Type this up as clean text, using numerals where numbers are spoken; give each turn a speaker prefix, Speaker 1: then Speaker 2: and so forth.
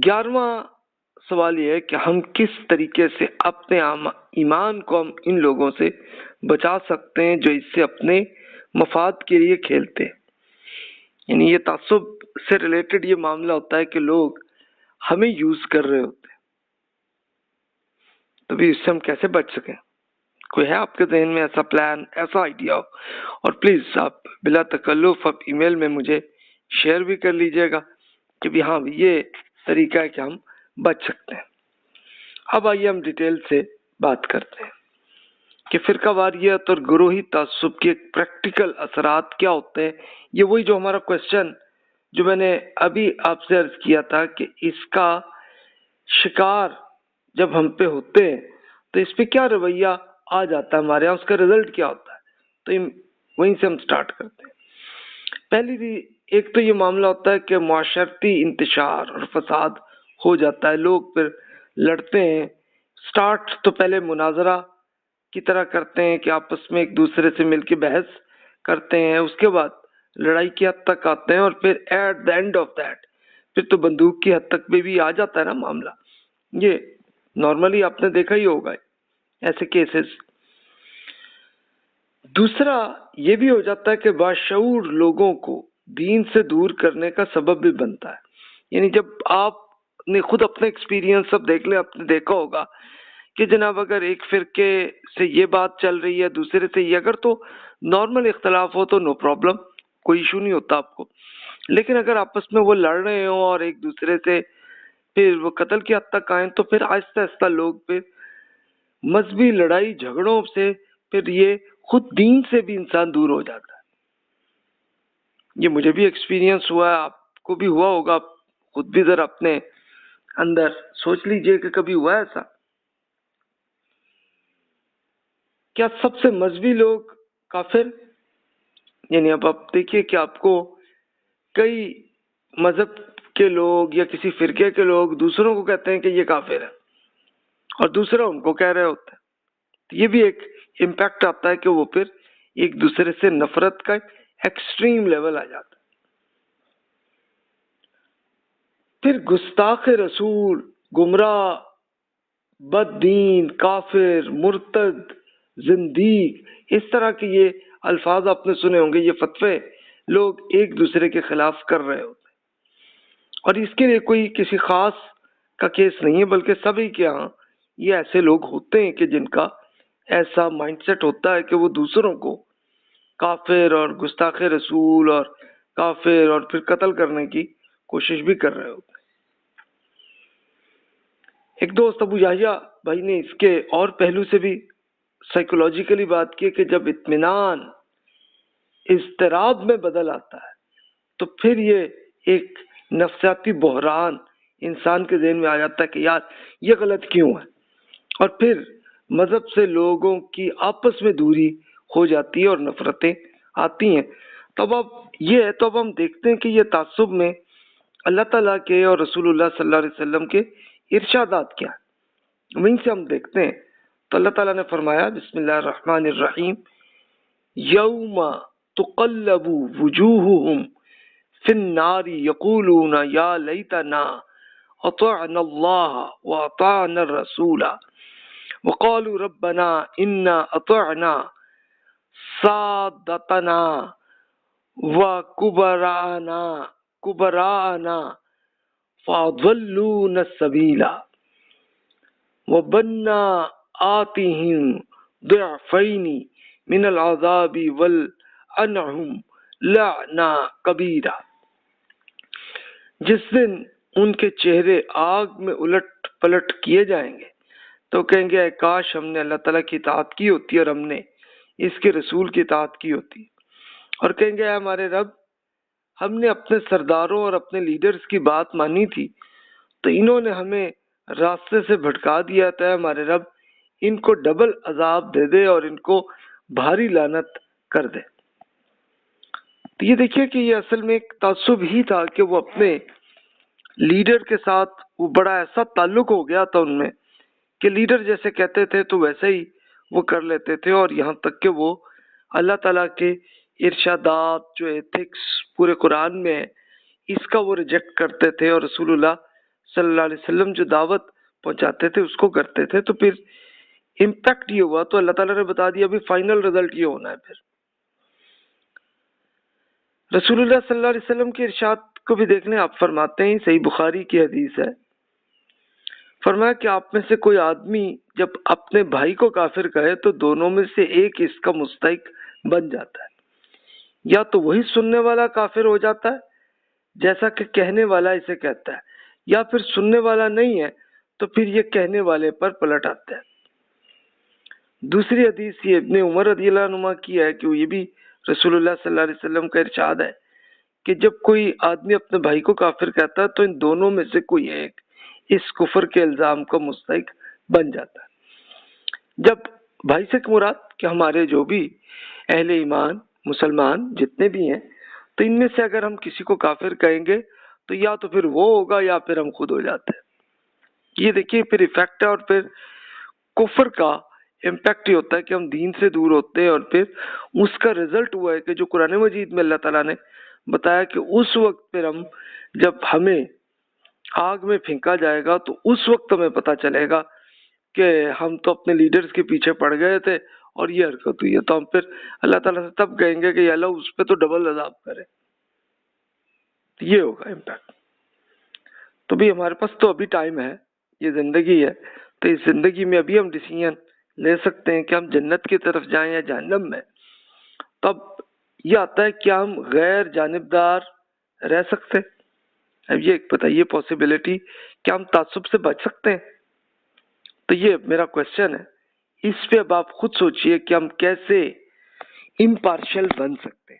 Speaker 1: 11واں سوال یہ ہے کہ ہم کس طریقے سے اپنے ایمان کو ہم ان لوگوں سے بچا سکتے ہیں جو اس سے اپنے مفاد کے لیے کھیلتے ہیں. یعنی یہ تعصب سے ریلیٹڈ یہ معاملہ ہوتا ہے کہ لوگ ہمیں یوز کر رہے ہوتے ہیں. تو بھی اس سے ہم کیسے بچ سکیں؟ کوئی ہے آپ کے ذہن میں ایسا پلان، ایسا آئیڈیا ہو؟ اور پلیز آپ بلا تکلف آپ ای میل میں مجھے شیئر بھی کر لیجئے گا کہ بھی ہاں یہ طریقہ ہے کہ ہم بچ سکتے ہیں. اب آئیے ہم ڈیٹیل سے بات کرتے ہیں کہ فرقہ واریت اور گروہی تعصب کے پریکٹیکل اثرات کیا ہوتے ہیں. یہ وہی جو ہمارا کوشچن جو میں نے ابھی آپ سے عرض کیا تھا کہ اس کا شکار جب ہم پہ ہوتے ہیں تو اس پہ کیا رویہ آ جاتا ہے ہمارے یہاں، اس کا رزلٹ کیا ہوتا ہے. تو وہیں سے ہم سٹارٹ کرتے ہیں. پہلی ایک تو یہ معاملہ ہوتا ہے کہ معاشرتی انتشار اور فساد ہو جاتا ہے. لوگ پھر لڑتے ہیں. سٹارٹ تو پہلے مناظرہ کی طرح کرتے ہیں کہ آپس میں ایک دوسرے سے مل کے بحث کرتے ہیں، اس کے بعد لڑائی کی حد تک آتے ہیں، اور پھر at the end of that پھر تو بندوق کی حد تک بھی آ جاتا ہے نا معاملہ. یہ نارملی آپ نے دیکھا ہی ہوگا ایسے کیسز. دوسرا یہ بھی ہو جاتا ہے کہ باشعور لوگوں کو دین سے دور کرنے کا سبب بھی بنتا ہے. یعنی جب آپ نے خود اپنا ایکسپیرینس سب دیکھ لیں، آپ نے دیکھا ہوگا کہ جناب اگر ایک فرقے سے یہ بات چل رہی ہے دوسرے سے یہ، اگر تو نارمل اختلاف ہو تو نو پرابلم، کوئی ایشو نہیں ہوتا آپ کو. لیکن اگر آپس میں وہ لڑ رہے ہوں اور ایک دوسرے سے پھر وہ قتل کی حد تک آئیں تو پھر آہستہ آہستہ لوگ پھر مذہبی لڑائی جھگڑوں سے پھر یہ خود دین سے بھی انسان دور ہو جاتا ہے. یہ مجھے بھی ایکسپیرینس ہوا ہے، آپ کو بھی ہوا ہوگا. آپ خود بھی ذرا اپنے اندر سوچ لیجئے کہ کبھی ہوا ہے ایسا. کیا سب سے مذہبی لوگ کافر؟ یعنی اب آپ دیکھیے کہ آپ کو کئی مذہب کے لوگ یا کسی فرقے کے لوگ دوسروں کو کہتے ہیں کہ یہ کافر ہے اور دوسرا ان کو کہہ رہے ہوتے ہیں. یہ بھی ایک امپیکٹ آتا ہے کہ وہ پھر ایک دوسرے سے نفرت کا ایکسٹریم لیول آ جاتا ہے. پھر گستاخ رسول، گمراہ، بد دین، کافر، مرتد، زندیق، اس طرح کے یہ الفاظ آپ نے سنے ہوں گے. یہ فتوے لوگ ایک دوسرے کے خلاف کر رہے ہوتے ہیں، اور اس کے لیے کوئی کسی خاص کا کیس نہیں ہے، بلکہ سبھی کے ہاں یہ ایسے لوگ ہوتے ہیں کہ جن کا ایسا مائنڈ سیٹ ہوتا ہے کہ وہ دوسروں کو کافر اور گستاخ رسول اور کافر اور پھر قتل کرنے کی کوشش بھی کر رہے ہوتے ہیں. ایک دوست ابو یحییٰ بھائی نے اس کے اور پہلو سے بھی سائیکولوجیکلی بات کی کہ جب اطمینان اضطراب میں بدل آتا ہے تو پھر یہ ایک نفسیاتی بحران انسان کے ذہن میں آ جاتا ہے کہ یار یہ غلط کیوں ہے، اور پھر مذہب سے لوگوں کی آپس میں دوری ہو جاتی ہے اور نفرتیں آتی ہیں. تو اب ہم دیکھتے ہیں کہ یہ تعصب میں اللہ تعالیٰ کے اور رسول اللہ صلی اللہ علیہ وسلم کے ارشادات کیا ہیں، وہیں سے ہم دیکھتے ہیں. تو اللہ تعالیٰ نے فرمایا بسم اللہ الرحمن الرحیم، یوم تقلب وجوہہم فی النار یقولون یا لیتنا اطعنا اللہ واطعنا الرسول وقالوا ربنا انا اطعنا سادتنا وکبراءنا فاضلونا السبیل وبنا آتهم ضعفین من العذاب والعنہم لعنا کبیرہ. جس دن ان کے چہرے آگ میں الٹ پلٹ کیے جائیں گے تو کہیں گے اے کاش ہم نے اللہ تعالیٰ کی اطاعت کی ہوتی اور ہم نے اس کے رسول کی اطاعت کی ہوتی، اور کہیں گے اے ہمارے رب ہم نے اپنے سرداروں اور اپنے لیڈرز کی بات مانی تھی تو انہوں نے ہمیں راستے سے بھٹکا دیا تھا. ہمارے رب ان کو ڈبل عذاب دے دے اور ان کو بھاری لعنت کر دے. تو یہ دیکھیے کہ یہ اصل میں ایک تعصب ہی تھا کہ وہ اپنے لیڈر کے ساتھ وہ بڑا ایسا تعلق ہو گیا تھا ان میں کہ لیڈر جیسے کہتے تھے تو ویسے ہی وہ کر لیتے تھے، اور یہاں تک کہ وہ اللہ تعالیٰ کے ارشادات جو ایتھکس پورے قرآن میں ہے اس کا وہ ریجیکٹ کرتے تھے، اور رسول اللہ صلی اللہ علیہ وسلم جو دعوت پہنچاتے تھے اس کو کرتے تھے، تو پھر امپیکٹ یہ ہوا، تو اللہ تعالیٰ نے بتا دیا ابھی فائنل رزلٹ یہ ہونا ہے۔ پھر رسول اللہ صلی اللہ علیہ وسلم کے ارشاد کو بھی دیکھ لیں، آپ فرماتے ہیں، صحیح بخاری کی حدیث ہے، فرمایا کہ آپ میں سے کوئی آدمی جب اپنے بھائی کو کافر کہے تو دونوں میں سے ایک اس کا مستحق بن جاتا ہے، یا تو وہی سننے والا کافر ہو جاتا ہے جیسا کہ کہنے والا اسے کہتا ہے، یا پھر سننے والا نہیں ہے تو پھر یہ کہنے والے پر پلٹ آتا ہے۔ دوسری حدیث یہ ابن عمر رضی اللہ عنہ کی ہے کہ یہ بھی رسول اللہ صلی اللہ علیہ وسلم کا ارشاد ہے کہ جب کوئی آدمی اپنے بھائی کو کافر کہتا ہے تو ان دونوں میں سے کوئی ایک اس کفر کے الزام کا مستحق بن جاتا ہے۔ جب بھائی سے مراد کہ ہمارے جو بھی اہل ایمان مسلمان جتنے بھی ہیں، تو ان میں سے اگر ہم کسی کو کافر کہیں گے تو یا تو پھر وہ ہوگا یا پھر ہم خود ہو جاتے ہیں۔ یہ دیکھیے پھر ایفیکٹ ہے، اور پھر کفر کا امپیکٹ یہ ہوتا ہے کہ ہم دین سے دور ہوتے ہیں، اور پھر اس کا رزلٹ ہوا ہے کہ جو قرآن مجید میں اللہ تعالیٰ نے بتایا کہ اس وقت پھر ہم جب ہمیں آگ میں پھینکا جائے گا تو اس وقت ہمیں پتہ چلے گا کہ ہم تو اپنے لیڈرز کے پیچھے پڑ گئے تھے اور یہ حرکت ہوئی ہے، تو ہم پھر اللہ تعالیٰ سے تب کہیں گے کہ یا اللہ اس پہ تو ڈبل عذاب کرے۔ یہ ہوگا امپیکٹ۔ تو بھی ہمارے پاس تو ابھی ٹائم ہے، یہ زندگی ہے، تو اس زندگی میں ابھی ہم ڈیسیژن لے سکتے ہیں کہ ہم جنت کی طرف جائیں یا جہنم میں۔ تب یہ آتا ہے کہ ہم غیر جانبدار رہ سکتے، اب یہ بتائیے پاسبلٹی کہ ہم تعصب سے بچ سکتے ہیں؟ تو یہ میرا کوشچن ہے، اس پہ اب آپ خود سوچئے کہ ہم کیسے امپارشل بن سکتے ہیں۔